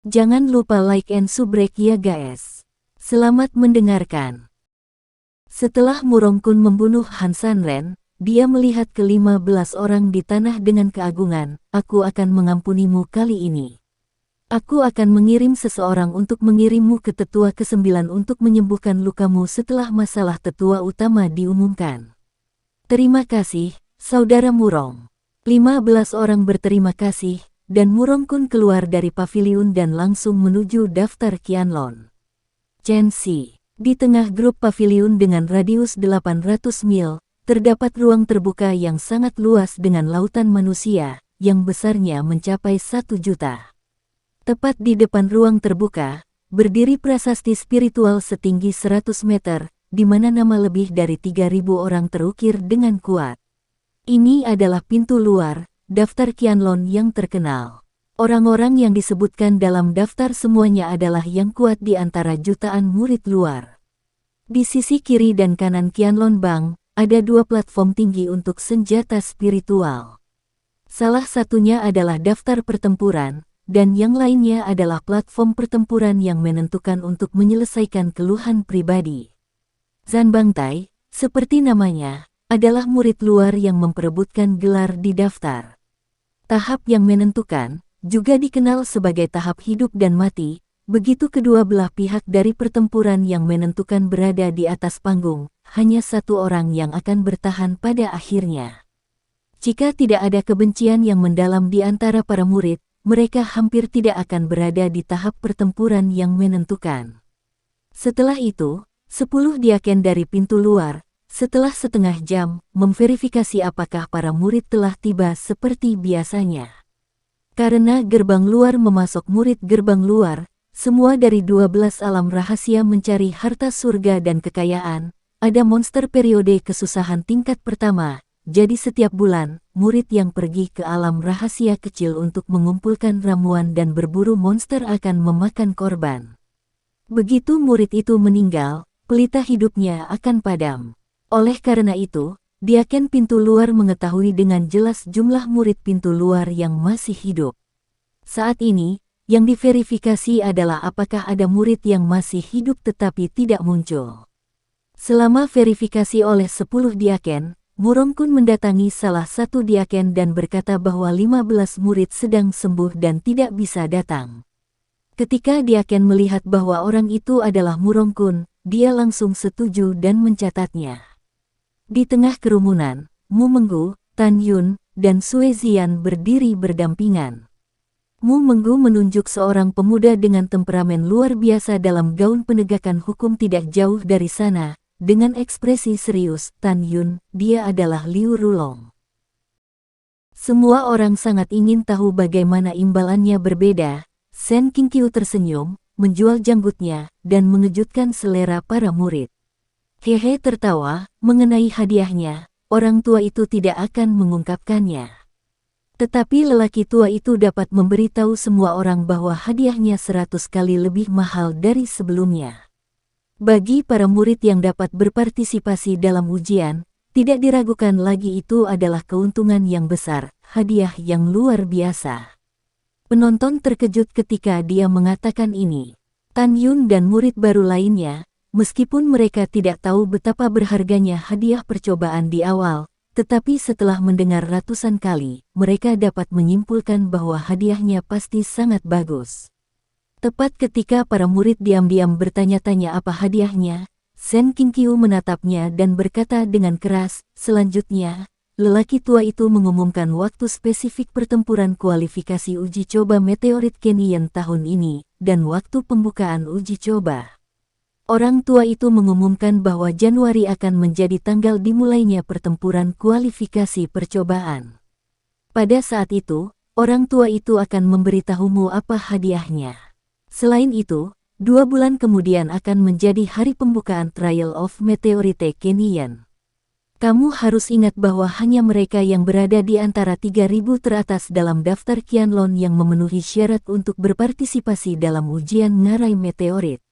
Jangan lupa like and subrek ya guys. Selamat mendengarkan. Setelah Murongkun membunuh Han Sanren, dia melihat ke-15 orang di tanah dengan keagungan. Aku akan mengampunimu kali ini. Aku akan mengirim seseorang untuk mengirimmu ke tetua ke-9 untuk menyembuhkan lukamu setelah masalah tetua utama diumumkan. Terima kasih, Saudara Murong. 15 orang berterima kasih, dan Murongkun keluar dari paviliun dan langsung menuju daftar Qianlong. Chen Xi. Di tengah grup paviliun dengan radius 800 mil, terdapat ruang terbuka yang sangat luas dengan lautan manusia, yang besarnya mencapai 1 juta. Tepat di depan ruang terbuka, berdiri prasasti spiritual setinggi 100 meter, di mana nama lebih dari 3.000 orang terukir dengan kuat. Ini adalah pintu luar, daftar Qianlong yang terkenal. Orang-orang yang disebutkan dalam daftar semuanya adalah yang kuat di antara jutaan murid luar. Di sisi kiri dan kanan Qianlong Bang, ada 2 platform tinggi untuk senjata spiritual. Salah satunya adalah daftar pertempuran, dan yang lainnya adalah platform pertempuran yang menentukan untuk menyelesaikan keluhan pribadi. Zhan Bangtai, seperti namanya, adalah murid luar yang memperebutkan gelar di daftar. Tahap yang menentukan, juga dikenal sebagai tahap hidup dan mati, begitu kedua belah pihak dari pertempuran yang menentukan berada di atas panggung, hanya satu orang yang akan bertahan pada akhirnya. Jika tidak ada kebencian yang mendalam di antara para murid, mereka hampir tidak akan berada di tahap pertempuran yang menentukan. Setelah itu, 10 diaken dari pintu luar, setelah setengah jam, memverifikasi apakah para murid telah tiba seperti biasanya. Karena gerbang luar memasok murid gerbang luar, semua dari 12 alam rahasia mencari harta surga dan kekayaan, ada monster periode kesusahan tingkat pertama, jadi setiap bulan, murid yang pergi ke alam rahasia kecil untuk mengumpulkan ramuan dan berburu monster akan memakan korban. Begitu murid itu meninggal, pelita hidupnya akan padam. Oleh karena itu, diaken pintu luar mengetahui dengan jelas jumlah murid pintu luar yang masih hidup. Saat ini, yang diverifikasi adalah apakah ada murid yang masih hidup tetapi tidak muncul. Selama verifikasi oleh 10 diaken, Murongkun mendatangi salah satu diaken dan berkata bahwa 15 murid sedang sembuh dan tidak bisa datang. Ketika diaken melihat bahwa orang itu adalah Murongkun, dia langsung setuju dan mencatatnya. Di tengah kerumunan, Mu Menggu, Tan Yun, dan Sue Zian berdiri berdampingan. Mu Menggu menunjuk seorang pemuda dengan temperamen luar biasa dalam gaun penegakan hukum tidak jauh dari sana, dengan ekspresi serius. Tan Yun, dia adalah Liu Rulong. Semua orang sangat ingin tahu bagaimana imbalannya berbeda. Shen Qingqiu tersenyum, menjual janggutnya, dan mengejutkan selera para murid. Hehe tertawa, mengenai hadiahnya, orang tua itu tidak akan mengungkapkannya. Tetapi lelaki tua itu dapat memberitahu semua orang bahwa hadiahnya 100 kali lebih mahal dari sebelumnya. Bagi para murid yang dapat berpartisipasi dalam ujian, tidak diragukan lagi itu adalah keuntungan yang besar, hadiah yang luar biasa. Penonton terkejut ketika dia mengatakan ini. Tan Yun dan murid baru lainnya, meskipun mereka tidak tahu betapa berharganya hadiah percobaan di awal, tetapi setelah mendengar ratusan kali, mereka dapat menyimpulkan bahwa hadiahnya pasti sangat bagus. Tepat ketika para murid diam-diam bertanya-tanya apa hadiahnya, Shen Qingqiu menatapnya dan berkata dengan keras, selanjutnya, lelaki tua itu mengumumkan waktu spesifik pertempuran kualifikasi uji coba meteorit Qianlong tahun ini, dan waktu pembukaan uji coba. Orang tua itu mengumumkan bahwa Januari akan menjadi tanggal dimulainya pertempuran kualifikasi percobaan. Pada saat itu, orang tua itu akan memberitahumu apa hadiahnya. Selain itu, 2 bulan kemudian akan menjadi hari pembukaan Trial of Meteorite Qianlong. Kamu harus ingat bahwa hanya mereka yang berada di antara 3.000 teratas dalam daftar Qianlong yang memenuhi syarat untuk berpartisipasi dalam ujian ngarai meteorit.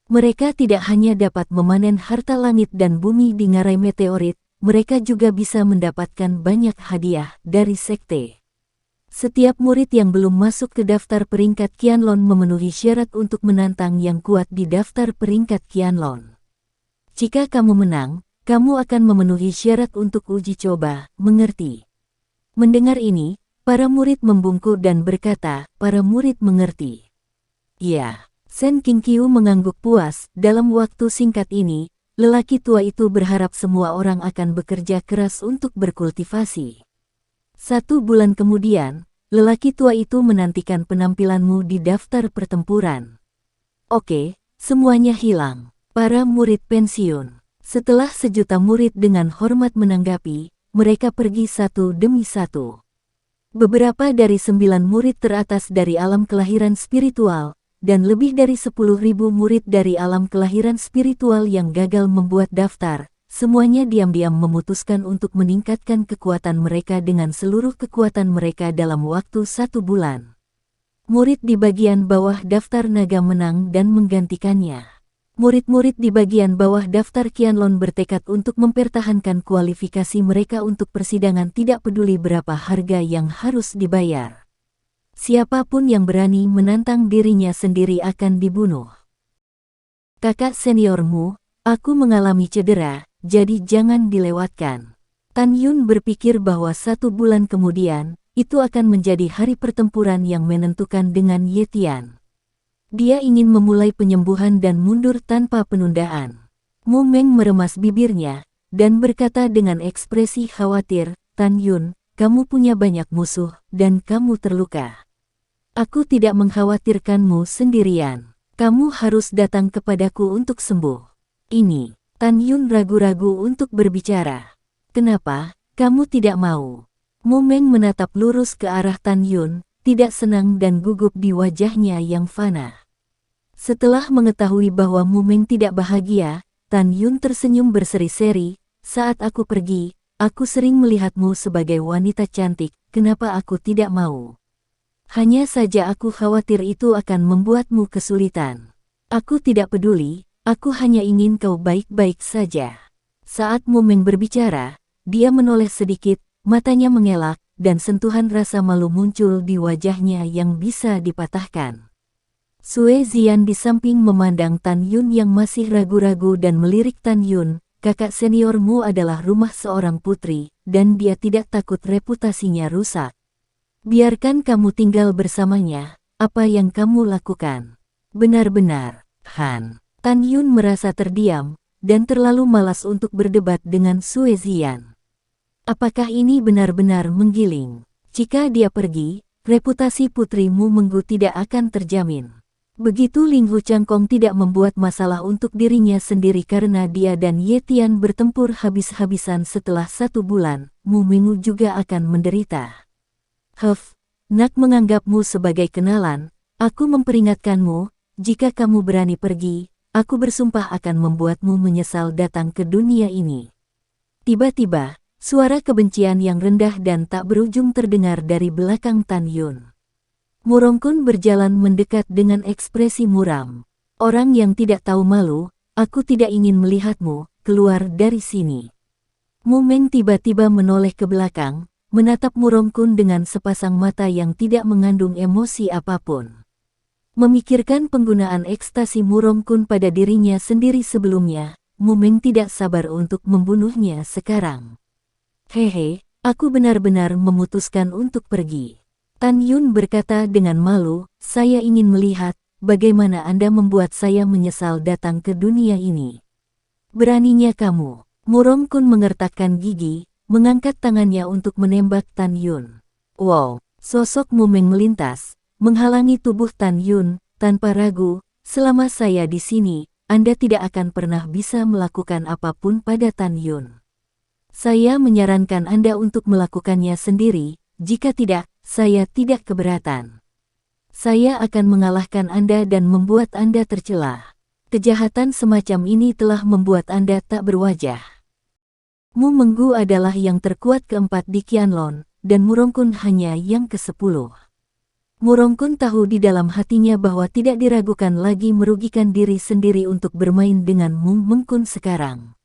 Mereka tidak hanya dapat memanen harta langit dan bumi di ngarai meteorit, mereka juga bisa mendapatkan banyak hadiah dari sekte. Setiap murid yang belum masuk ke daftar peringkat Qianlong memenuhi syarat untuk menantang yang kuat di daftar peringkat Qianlong. Jika kamu menang, kamu akan memenuhi syarat untuk uji coba, mengerti? Mendengar ini, para murid membungkuk dan berkata, para murid mengerti. Ya, Sen Qingqiu mengangguk puas. Dalam waktu singkat ini, lelaki tua itu berharap semua orang akan bekerja keras untuk berkultivasi. 1 bulan kemudian, lelaki tua itu menantikan penampilanmu di daftar pertempuran. Oke, semuanya hilang. Para murid pensiun. Setelah sejuta murid dengan hormat menanggapi, mereka pergi satu demi satu. Beberapa dari 9 murid teratas dari alam kelahiran spiritual, dan lebih dari 10.000 murid dari alam kelahiran spiritual yang gagal membuat daftar, semuanya diam-diam memutuskan untuk meningkatkan kekuatan mereka dengan seluruh kekuatan mereka dalam waktu 1 bulan. Murid di bagian bawah daftar naga menang dan menggantikannya. Murid-murid di bagian bawah daftar Qianlong bertekad untuk mempertahankan kualifikasi mereka untuk persidangan tidak peduli berapa harga yang harus dibayar. Siapapun yang berani menantang dirinya sendiri akan dibunuh. Kakak seniormu, aku mengalami cedera, jadi jangan dilewatkan. Tan Yun berpikir bahwa 1 bulan kemudian, itu akan menjadi hari pertempuran yang menentukan dengan Ye Tian. Dia ingin memulai penyembuhan dan mundur tanpa penundaan. Mu Meng meremas bibirnya, dan berkata dengan ekspresi khawatir, Tan Yun, kamu punya banyak musuh, dan kamu terluka. Aku tidak mengkhawatirkanmu sendirian. Kamu harus datang kepadaku untuk sembuh. Ini, Tan Yun ragu-ragu untuk berbicara. Kenapa, kamu tidak mau? Mu Meng menatap lurus ke arah Tan Yun, tidak senang dan gugup di wajahnya yang fana. Setelah mengetahui bahwa Mu Meng tidak bahagia, Tan Yun tersenyum berseri-seri, saat aku pergi, aku sering melihatmu sebagai wanita cantik, kenapa aku tidak mau? Hanya saja aku khawatir itu akan membuatmu kesulitan. Aku tidak peduli, aku hanya ingin kau baik-baik saja. Saat Mu Meng berbicara, dia menoleh sedikit, matanya mengelak, dan sentuhan rasa malu muncul di wajahnya yang bisa dipatahkan. Sue Zian di samping memandang Tan Yun yang masih ragu-ragu dan melirik Tan Yun, kakak seniormu adalah rumah seorang putri, dan dia tidak takut reputasinya rusak. Biarkan kamu tinggal bersamanya, apa yang kamu lakukan? Benar-benar, Han. Tan Yun merasa terdiam, dan terlalu malas untuk berdebat dengan Sue Zian. Apakah ini benar-benar menggiling? Jika dia pergi, reputasi putrimu Menggu tidak akan terjamin. Begitu Ling Hu Changkong tidak membuat masalah untuk dirinya sendiri karena dia dan Ye Tian bertempur habis-habisan setelah 1 bulan, Mu Menggu juga akan menderita. Nak menganggapmu sebagai kenalan, aku memperingatkanmu, jika kamu berani pergi, aku bersumpah akan membuatmu menyesal datang ke dunia ini. Tiba-tiba, suara kebencian yang rendah dan tak berujung terdengar dari belakang Tan Yun. Murongkun berjalan mendekat dengan ekspresi muram. Orang yang tidak tahu malu, aku tidak ingin melihatmu, keluar dari sini. Mu Meng tiba-tiba menoleh ke belakang, menatap Murongkun dengan sepasang mata yang tidak mengandung emosi apapun. Memikirkan penggunaan ekstasi Murongkun pada dirinya sendiri sebelumnya, Mu Meng tidak sabar untuk membunuhnya sekarang. Hehe, aku benar-benar memutuskan untuk pergi. Tan Yun berkata dengan malu, saya ingin melihat, bagaimana Anda membuat saya menyesal datang ke dunia ini. Beraninya kamu. Murongkun mengertakkan gigi, mengangkat tangannya untuk menembak Tan Yun. Wow, sosok Mu Meng melintas, menghalangi tubuh Tan Yun, tanpa ragu, selama saya di sini, Anda tidak akan pernah bisa melakukan apapun pada Tan Yun. Saya menyarankan Anda untuk melakukannya sendiri, jika tidak, saya tidak keberatan. Saya akan mengalahkan Anda dan membuat Anda tercela. Kejahatan semacam ini telah membuat Anda tak berwajah. Mu Menggu adalah yang terkuat keempat di Qianlong, dan Murongkun hanya yang ke-10. Murongkun tahu di dalam hatinya bahwa tidak diragukan lagi merugikan diri sendiri untuk bermain dengan Mu Mengkun sekarang.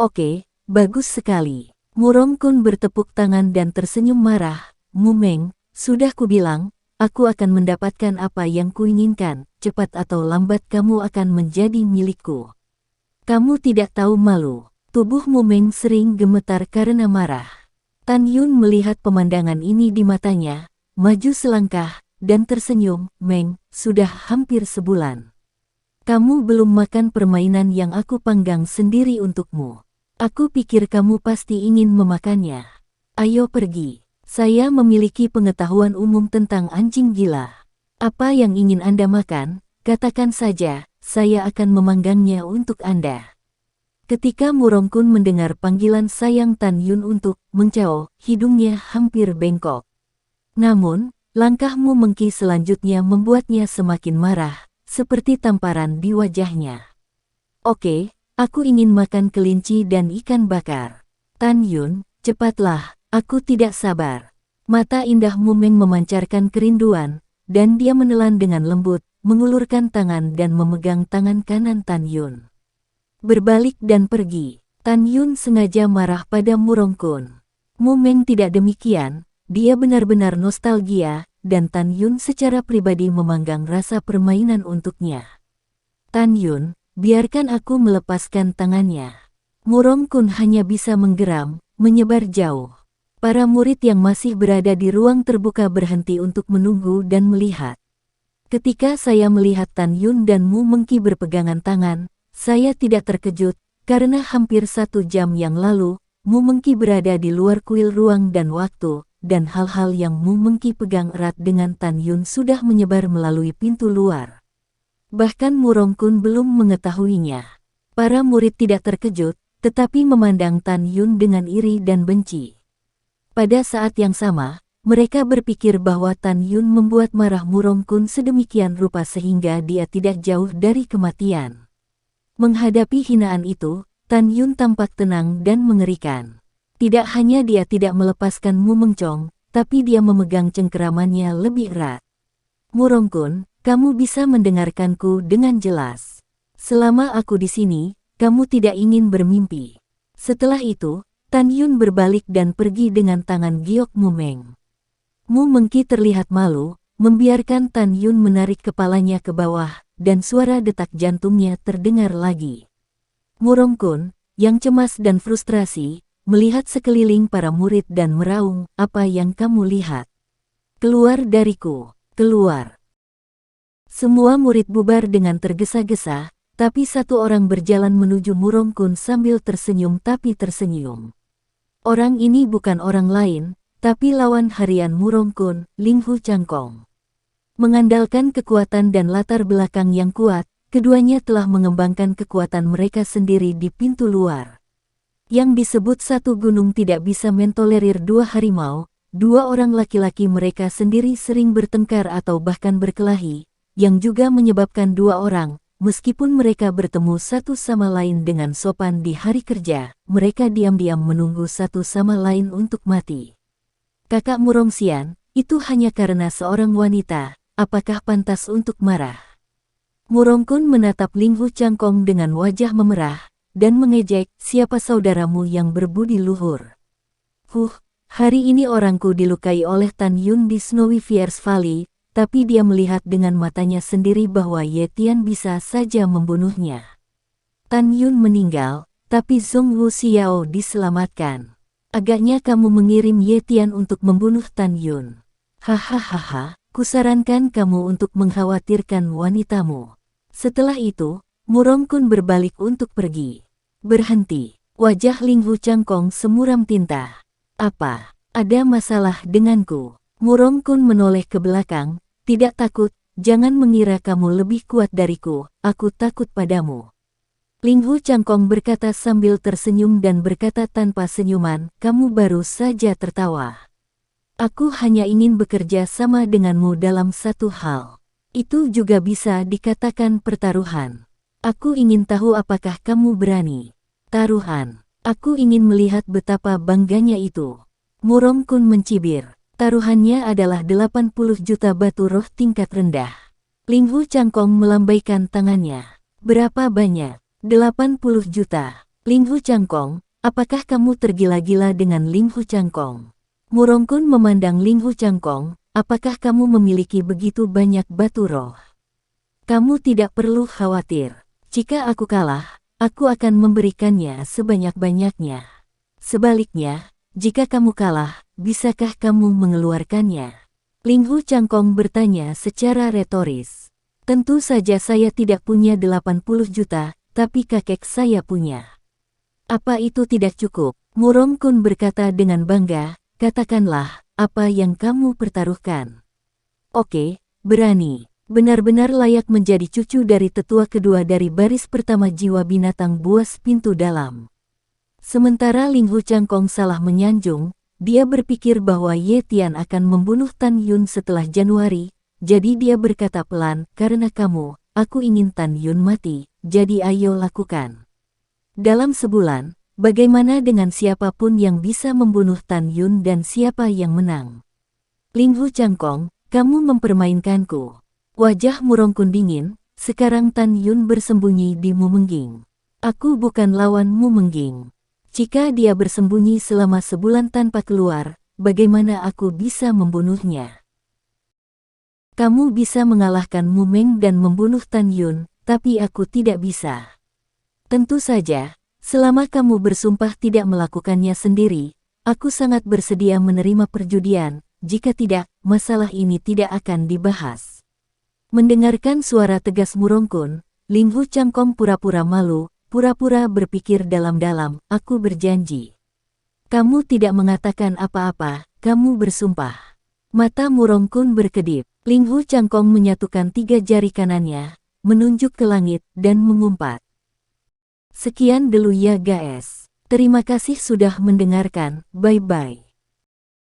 Oke, bagus sekali. Murongkun bertepuk tangan dan tersenyum marah. Mu Meng, Sudah kubilang, aku akan mendapatkan apa yang kuinginkan, cepat atau lambat kamu akan menjadi milikku. Kamu tidak tahu malu. Tubuh Mu Meng sering gemetar karena marah. Tan Yun melihat pemandangan ini di matanya, maju selangkah, dan tersenyum. Meng, sudah hampir sebulan. Kamu belum makan permainan yang aku panggang sendiri untukmu. Aku pikir kamu pasti ingin memakannya. Ayo pergi. Saya memiliki pengetahuan umum tentang anjing gila. Apa yang ingin Anda makan, katakan saja, saya akan memanggangnya untuk Anda. Ketika Murongkun mendengar panggilan sayang Tan Yun untuk mencao, hidungnya hampir bengkok. Namun, langkahmu Mengki selanjutnya membuatnya semakin marah, seperti tamparan di wajahnya. Oke, aku ingin makan kelinci dan ikan bakar. Tan Yun, cepatlah, aku tidak sabar. Mata indah Mu Meng memancarkan kerinduan, dan dia menelan dengan lembut, mengulurkan tangan dan memegang tangan kanan Tan Yun. Berbalik dan pergi. Tan Yun sengaja marah pada Murongkun. Mu Meng tidak demikian, dia benar-benar nostalgia, dan Tan Yun secara pribadi memanggang rasa permainan untuknya. Tan Yun, biarkan aku melepaskan tangannya. Murongkun hanya bisa menggeram, menyebar jauh. Para murid yang masih berada di ruang terbuka berhenti untuk menunggu dan melihat. Ketika saya melihat Tan Yun dan Mu Mengki berpegangan tangan, saya tidak terkejut, karena hampir 1 jam yang lalu, Mu Mengki berada di luar kuil ruang dan waktu, dan hal-hal yang Mu Mengki pegang erat dengan Tan Yun sudah menyebar melalui pintu luar. Bahkan Murongkun belum mengetahuinya. Para murid tidak terkejut, tetapi memandang Tan Yun dengan iri dan benci. Pada saat yang sama, mereka berpikir bahwa Tan Yun membuat marah Murongkun sedemikian rupa sehingga dia tidak jauh dari kematian. Menghadapi hinaan itu, Tan Yun tampak tenang dan mengerikan. Tidak hanya dia tidak melepaskan Mu Mengcong, tapi dia memegang cengkeramannya lebih erat. Murongkun, kamu bisa mendengarkanku dengan jelas. Selama aku di sini, kamu tidak ingin bermimpi. Setelah itu, Tan Yun berbalik dan pergi dengan tangan giok Mu Meng. Mu Mengki terlihat malu, membiarkan Tan Yun menarik kepalanya ke bawah, dan suara detak jantungnya terdengar lagi. Murongkun, yang cemas dan frustrasi, melihat sekeliling para murid dan meraung, apa yang kamu lihat? Keluar dariku, keluar. Semua murid bubar dengan tergesa-gesa, tapi satu orang berjalan menuju Murongkun sambil tersenyum tapi tersenyum. Orang ini bukan orang lain, tapi lawan harian Murongkun, Linghu Changkong. Mengandalkan kekuatan dan latar belakang yang kuat, keduanya telah mengembangkan kekuatan mereka sendiri di pintu luar. Yang disebut satu gunung tidak bisa mentolerir 2 harimau, 2 orang laki-laki mereka sendiri sering bertengkar atau bahkan berkelahi, yang juga menyebabkan 2 orang, meskipun mereka bertemu satu sama lain dengan sopan di hari kerja, mereka diam-diam menunggu satu sama lain untuk mati. Kakak Murongxian, itu hanya karena seorang wanita. Apakah pantas untuk marah? Murongkun menatap Linghu Changkong dengan wajah memerah, dan mengejek, siapa saudaramu yang berbudi luhur? Hari ini orangku dilukai oleh Tan Yun di Snowy Fierce Valley, tapi dia melihat dengan matanya sendiri bahwa Ye Tian bisa saja membunuhnya. Tan Yun meninggal, tapi Zhong Wu Xiao diselamatkan. Agaknya kamu mengirim Ye Tian untuk membunuh Tan Yun. Hahaha. Kusarankan kamu untuk mengkhawatirkan wanitamu. Setelah itu, Murongkun berbalik untuk pergi. Berhenti. Wajah Linghu Changkong semuram tinta. Apa? Ada masalah denganku? Murongkun menoleh ke belakang. Tidak takut, jangan mengira kamu lebih kuat dariku, aku takut padamu. Linghu Changkong berkata sambil tersenyum dan berkata tanpa senyuman, kamu baru saja tertawa. Aku hanya ingin bekerja sama denganmu dalam satu hal. Itu juga bisa dikatakan pertaruhan. Aku ingin tahu apakah kamu berani. Taruhan. Aku ingin melihat betapa bangganya itu. Murongkun mencibir. Taruhannya adalah 80 juta batu roh tingkat rendah. Linghu Changkong melambaikan tangannya. Berapa banyak? 80 juta. Linghu Changkong, apakah kamu tergila-gila dengan Linghu Changkong? Murongkun memandang Linghu Changkong, apakah kamu memiliki begitu banyak batu roh? Kamu tidak perlu khawatir. Jika aku kalah, aku akan memberikannya sebanyak-banyaknya. Sebaliknya, jika kamu kalah, bisakah kamu mengeluarkannya? Ling Hu Changkong bertanya secara retoris. Tentu saja saya tidak punya 80 juta, tapi kakek saya punya. Apa itu tidak cukup? Murong Kun berkata dengan bangga, katakanlah, apa yang kamu pertaruhkan. Oke, berani. Benar-benar layak menjadi cucu dari tetua kedua dari baris pertama jiwa binatang buas pintu dalam. Sementara Ling Hu Changkong salah menyanjung, dia berpikir bahwa Ye Tian akan membunuh Tan Yun setelah Januari, jadi dia berkata pelan, karena kamu, aku ingin Tan Yun mati, jadi ayo lakukan. Dalam sebulan, bagaimana dengan siapapun yang bisa membunuh Tan Yun dan siapa yang menang? Ling Hu Changkong, kamu mempermainkanku. Wajah Murong Kun dingin, sekarang Tan Yun bersembunyi di Mumengging. Aku bukan lawan Mumengging. Jika dia bersembunyi selama sebulan tanpa keluar, bagaimana aku bisa membunuhnya? Kamu bisa mengalahkan Mu Meng dan membunuh Tan Yun, tapi aku tidak bisa. Tentu saja, selama kamu bersumpah tidak melakukannya sendiri, aku sangat bersedia menerima perjudian, jika tidak, masalah ini tidak akan dibahas. Mendengarkan suara tegas Murong Kun, Ling Hu Changkong pura-pura malu, pura-pura berpikir dalam-dalam, aku berjanji. Kamu tidak mengatakan apa-apa, kamu bersumpah. Mata Murong Kun berkedip. Ling Hu Changkong menyatukan 3 jari kanannya, menunjuk ke langit, dan mengumpat. Sekian dulu ya guys. Terima kasih sudah mendengarkan, bye-bye.